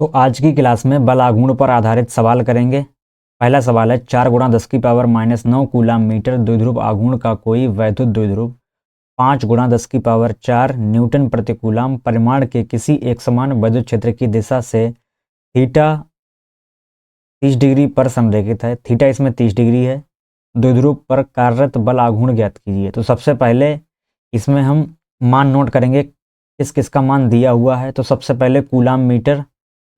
तो आज की क्लास में बल आघूर्ण पर आधारित सवाल करेंगे। पहला सवाल है 4 गुणा 10 की पावर -9 कूलाम मीटर द्विध्रुव आघूर्ण का कोई वैद्युत द्विध्रुव 5 गुणा 10 की पावर 4 न्यूटन प्रति कूलाम परिमाण के किसी एक समान वैद्युत क्षेत्र की दिशा से थीटा 30 डिग्री पर संरेखित है। थीटा इसमें 30 डिग्री है। द्विध्रुव पर कार्यरत बल आघूर्ण ज्ञात कीजिए। तो सबसे पहले इसमें हम मान नोट करेंगे किस किस का मान दिया हुआ है। तो सबसे पहले कूलाम मीटर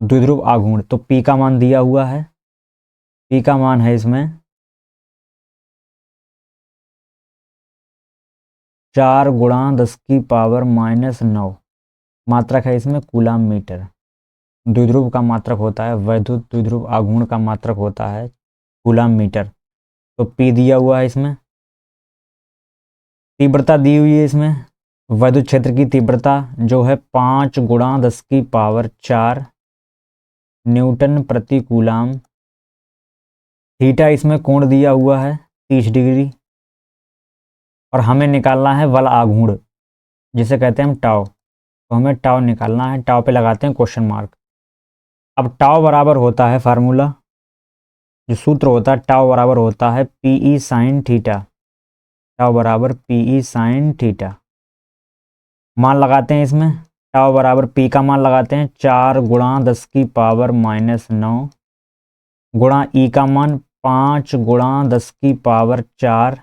द्विध्रुव आघूर्ण, तो P का मान दिया हुआ है। P का मान है इसमें 4 गुणा 10 की पावर -9। मात्रक है इसमें कूलाम मीटर। द्विध्रुव का मात्रक होता है, वैद्युत द्विध्रुव आघूर्ण का मात्रक होता है कूलाम मीटर। तो P दिया हुआ है इसमें। तीव्रता दी हुई है इसमें, वैद्युत क्षेत्र की तीव्रता जो है 5 गुणा 10 की पावर 4 न्यूटन प्रति कूलाम। थीटा इसमें कोण दिया हुआ है 30 डिग्री। और हमें निकालना है बल आघूर्ण, जिसे कहते हैं हम टाउ। तो हमें टाउ निकालना है। टाउ पे लगाते हैं क्वेश्चन मार्क। अब टाउ बराबर होता है, फार्मूला जो सूत्र होता है टाउ बराबर होता है पीई साइन थीटा। टाउ बराबर पीई साइन थीटा। मान लगाते हैं इसमें। टाउ बराबर पी का मान लगाते हैं 4 गुणा 10 की पावर -9 गुणा ई का मान 5 गुणा 10 की पावर 4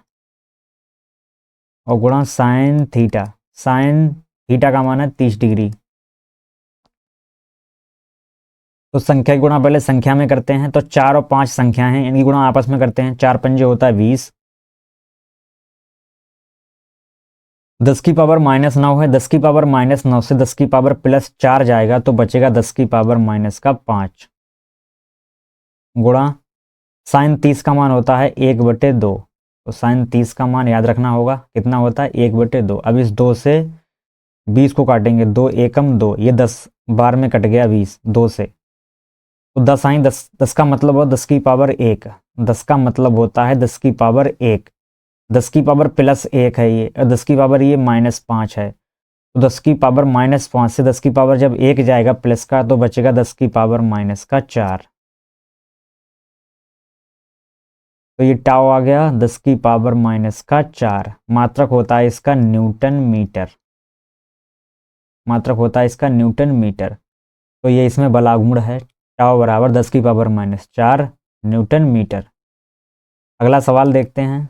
और गुणा साइन थीटा। साइन थीटा का मान है 30 डिग्री। तो संख्या गुणा पहले संख्या में करते हैं। तो 4 और 5 संख्या हैं, इनकी गुणा आपस में करते हैं। 4 पंजे होता है 20। 10 की पावर -9 है। 10 की पावर -9 से 10 की पावर +4 जाएगा तो बचेगा 10 की पावर -5 गुणा साइन 30 का मान होता है 1/2। तो साइन 30 का मान याद रखना होगा, कितना होता है 1/2। अब इस 2 से 20 को काटेंगे, 2 एकम 2, ये 10 बार में कट गया 20 2 से। तो 10 आई 10, 10 का मतलब हो 10 की पावर 1। 10 का मतलब होता है 10 की पावर 1। 10 की पावर +1 है ये, और 10 की पावर ये -5 है। तो 10 की पावर -5 से 10 की पावर जब 1 जाएगा प्लस का, तो बचेगा 10 की पावर -4। तो ये टाउ आ गया 10 की पावर -4। मात्रक होता है इसका न्यूटन मीटर। मात्रक होता है इसका न्यूटन मीटर। तो ये इसमें बल आघूर्ण है। टाउ बराबर 10 की पावर -4 न्यूटन मीटर। अगला सवाल देखते हैं।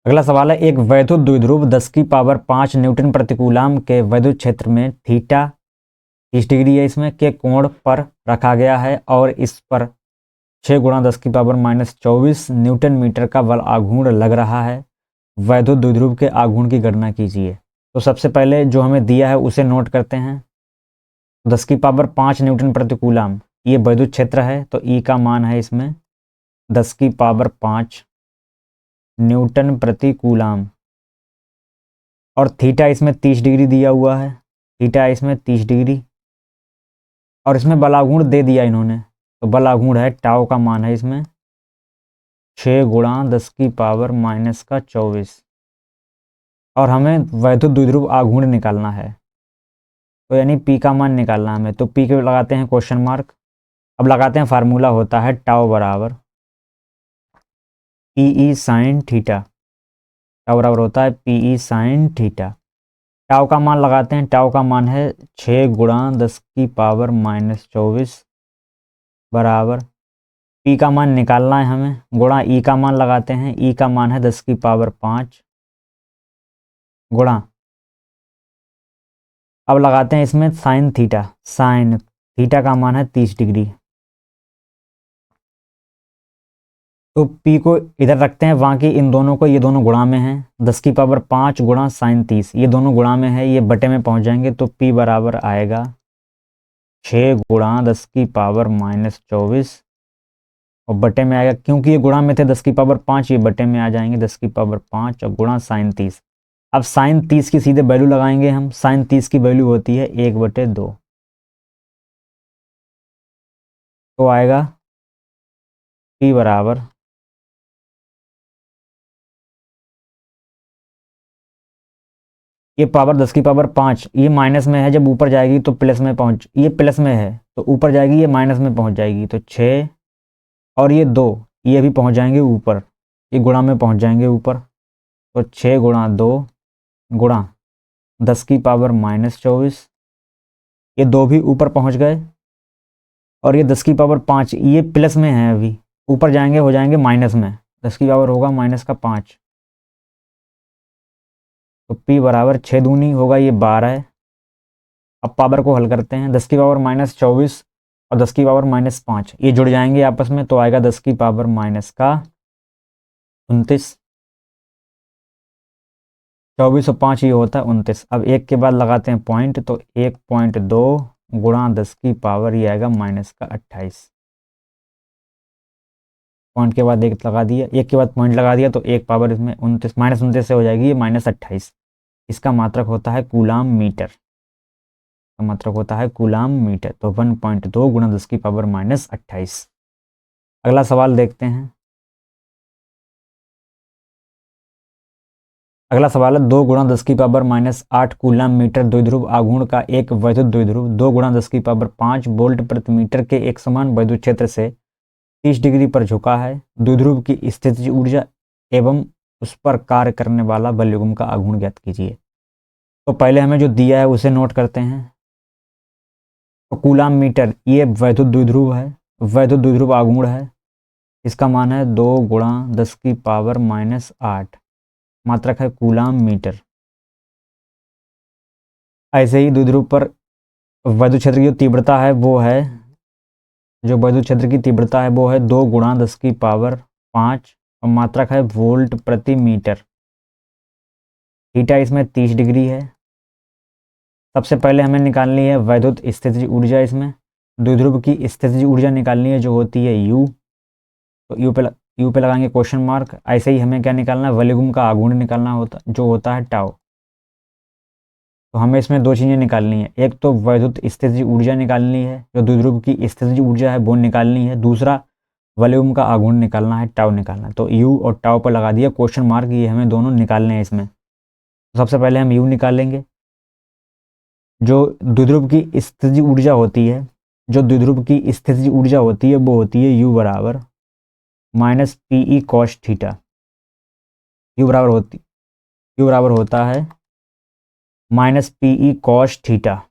अगला सवाल है एक वैद्युत द्विध्रुव 10 की पावर 5 न्यूटन प्रति कूलाम के वैद्युत क्षेत्र में थीटा 30 डिग्री है इसमें के कोण पर रखा गया है और इस पर 6 गुणा 10 की पावर -24 न्यूटन मीटर का बल आघूर्ण लग रहा है। वैद्युत द्विध्रुव के आघूर्ण की गणना कीजिए। तो सबसे पहले जो हमें दिया है उसे नोट करते हैं। 10 की पावर 5 न्यूटन प्रति कूलाम ये वैद्युत क्षेत्र है, तो ई का मान है इसमें 10 की पावर 5 न्यूटन प्रति कूलाम। और थीटा इसमें 30 डिग्री दिया हुआ है। थीटा इसमें 30 डिग्री और इसमें बल आघूर्ण दे दिया इन्होंने। तो बल आघूर्ण है टाउ का मान है इसमें 6 गुणा 10 की पावर -24। और हमें वैद्युत द्विध्रुव आघूर्ण निकालना है, तो यानी पी का मान निकालना है हमें। तो पी के लगाते हैं क्वेश्चन मार्क। अब लगाते हैं, फार्मूला होता है टाउ बराबर पीई साइन थीटा। टाउ बराबर होता है पीई साइन थीटा। टाउ का मान लगाते हैं। टाउ का मान है 6 गुणा 10 की पावर -24 बराबर पी का मान निकालना है हमें, गुणा ई का मान लगाते हैं। ई का मान है 10 की पावर 5 गुणा, अब लगाते हैं इसमें साइन थीटा। साइन थीटा का मान है 30 डिग्री। तो पी को इधर रखते हैं, बाकी इन दोनों को, ये दोनों गुणा में हैं। 10 की पावर 5 गुणा साइन 30, ये दोनों गुणा में है, ये बटे में पहुंच जाएंगे। तो पी बराबर आएगा 6 गुणा 10 की पावर -24 और बटे में आएगा, क्योंकि ये गुणा में थे 10 की पावर 5, ये बटे में आ जाएंगे 10 की पावर 5 और गुणा साइन 30। अब साइन 30 की सीधे वैल्यू लगाएंगे हम। साइन 30 की वैल्यू होती है 1/2। तो आएगा पी बराबर ये पावर 10 की पावर 5, ये माइनस में है, जब ऊपर जाएगी तो प्लस में पहुंच, ये प्लस में है तो ऊपर जाएगी, ये माइनस में पहुंच जाएगी, तो 6 और ये 2, ये भी पहुंच जाएंगे ऊपर, ये गुणा में पहुंच जाएंगे ऊपर, तो 6 गुणा 2 गुणा 10 की पावर -24, ये 2 भी ऊपर पहुंच गए, और ये 10 की पावर 5, ये प्लस में है, अभी ऊपर जाएंगे हो जाएंगे माइनस में, 10 की पावर होगा -5, तो P बराबर 6 दूनी होगा, ये 12 है। अब पावर को हल करते हैं, 10 की पावर -24 और 10 की पावर -5, ये जुड़ जाएंगे आपस में, तो आएगा 10 की पावर -29, 24 और 5 ये होता है 29। अब एक के बाद लगाते हैं पॉइंट, तो 1.2 गुणा 10 की पावर, ये आएगा -28। पॉइंट के बाद एक लगा दिया, एक के बाद पॉइंट लगा दिया, तो एक पावर इसमें 29 -29 से हो जाएगी ये -28। इसका मात्रक होता है कूलाम मीटर, का मात्रक होता है कूलाम मीटर, तो 1.2 गुणा 10 की पावर -28। अगला सवाल देखते हैं। अगला सवाल है 2 गुणा 10 की पावर -8 कूलाम मीटर द्विध्रुव आघूर्ण का एक वैद्युत द्विध्रुव 2 गुणा 10 की पावर 5 वोल्ट प्रति मीटर के एक समान वैद्युत क्षेत्र से 30 डिग्री पर झुका है। द्विध्रुव की स्थितिज ऊर्जा एवं उस पर कार्य करने वाला बलयुग्म का आघूर्ण ज्ञात कीजिए। तो पहले हमें जो दिया है उसे नोट करते हैं। तो कूलाम मीटर ये वैद्युत द्विध्रुव है, वैद्युत द्विध्रुव आघूर्ण है, इसका मान है 2 गुणा 10 की पावर -8, मात्रक है कूलाम मीटर। ऐसे ही द्विध्रुव पर वैद्युत क्षेत्र की जो तीव्रता है वो है, जो वैद्युत क्षेत्र की तीव्रता है वो है 2 गुणा 10 की पावर 5 और मात्रक है वोल्ट प्रति मीटर। थीटा इसमें 30 डिग्री है। सबसे पहले हमें निकालनी है वैद्युत स्थितिज ऊर्जा, इसमें द्विध्रुव की स्थितिज ऊर्जा निकालनी है जो होती है U, तो यू पे लगाएंगे क्वेश्चन मार्क। ऐसे ही हमें क्या निकालना है, वलयुग्म का आघूर्ण निकालना होता जो होता है टाउ। तो हमें इसमें दो चीज़ें निकालनी है, एक तो वैद्युत स्थितिज ऊर्जा निकालनी है, जो द्विध्रुव की स्थितिज ऊर्जा है वो निकालनी है, दूसरा वॉल्यूम का आघूर्ण निकालना है, टाउ निकालना है। तो यू और टाउ पर लगा दिया क्वेश्चन मार्क, ये हमें दोनों निकालने हैं इसमें। तो सबसे पहले हम यू निकालेंगे। जो द्विध्रुव की स्थितिज ऊर्जा होती है, जो द्विध्रुव की स्थितिज ऊर्जा होती है वो होती है यू बराबर -PE cos थीटा। यू बराबर होता है -PE cos थीटा।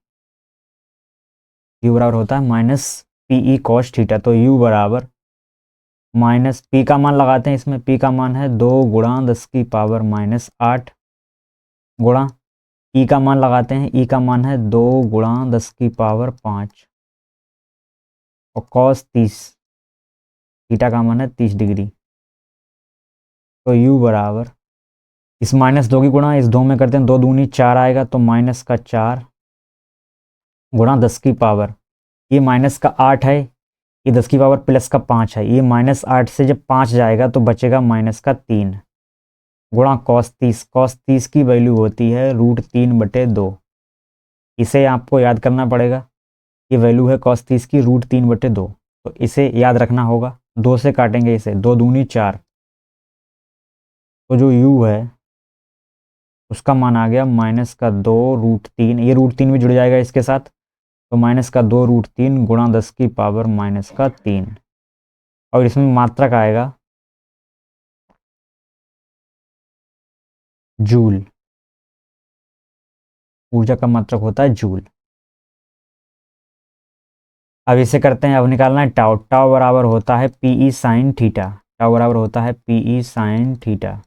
यू बराबर होता है -PE cos थीटा। तो यू बराबर माइनस पी का मान लगाते हैं इसमें, पी का मान है 2 गुणा 10 की पावर -8 गुणा ई का मान लगाते हैं, ई का मान है 2 गुणा 10 की पावर 5 और cos 30, थीटा का मान है 30 डिग्री। तो यू बराबर इस -2 की गुणा इस 2 में करते हैं, 2 दूनी 4 आएगा, तो -4 गुणा 10 की पावर, ये -8 है, ये 10 की पावर +5 है, ये -8 से जब 5 जाएगा तो बचेगा -3 गुणा cos 30 की वैल्यू होती है √3/2। इसे आपको याद करना पड़ेगा, ये वैल्यू है cos 30 की √3/2, तो इसे याद रखना होगा। 2 से काटेंगे इसे, 2 दूनी 4, तो जो u है उसका मान आ गया -2√3, ये √3 भी जुड़ जाएगा इसके साथ, तो -2√3 गुणा 10 की पावर -3, और इसमें मात्रक आएगा जूल। ऊर्जा का मात्रक होता है जूल। अब इसे करते हैं, अब निकालना है टाउ। टाउ बराबर होता है PE sin थीटा। टाउ बराबर होता है PE sin थीटा।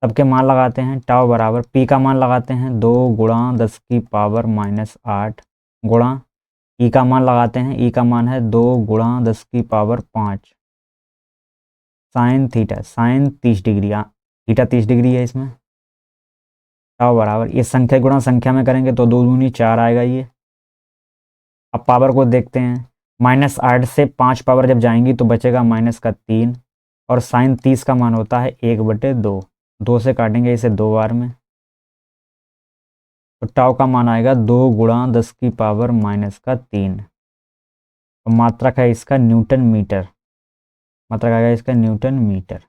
सबके मान लगाते हैं, टाउ बराबर पी का मान लगाते हैं 2 गुणा 10 की पावर -8 गुणा ई का मान लगाते हैं, ई का मान है 2 गुणा 10 की power 5 sine theta, sine 30 degree, theta 30 degree है इसमें। टाउ बराबर ये संख्या गुणा संख्या में करेंगे तो 2 दूनी 4 आएगा ये। अब पावर को देखते हैं, -8 से 5 पावर जब जाएंगी तो बचेगा -3, और साइन 30 का मान होता है 1/2, 2 से काटेंगे इसे 2 बार में, तो टाउ का मान आएगा 2 गुणा 10 की पावर -3, और मात्रक है इसका न्यूटन मीटर, मात्रक आएगा इसका न्यूटन मीटर।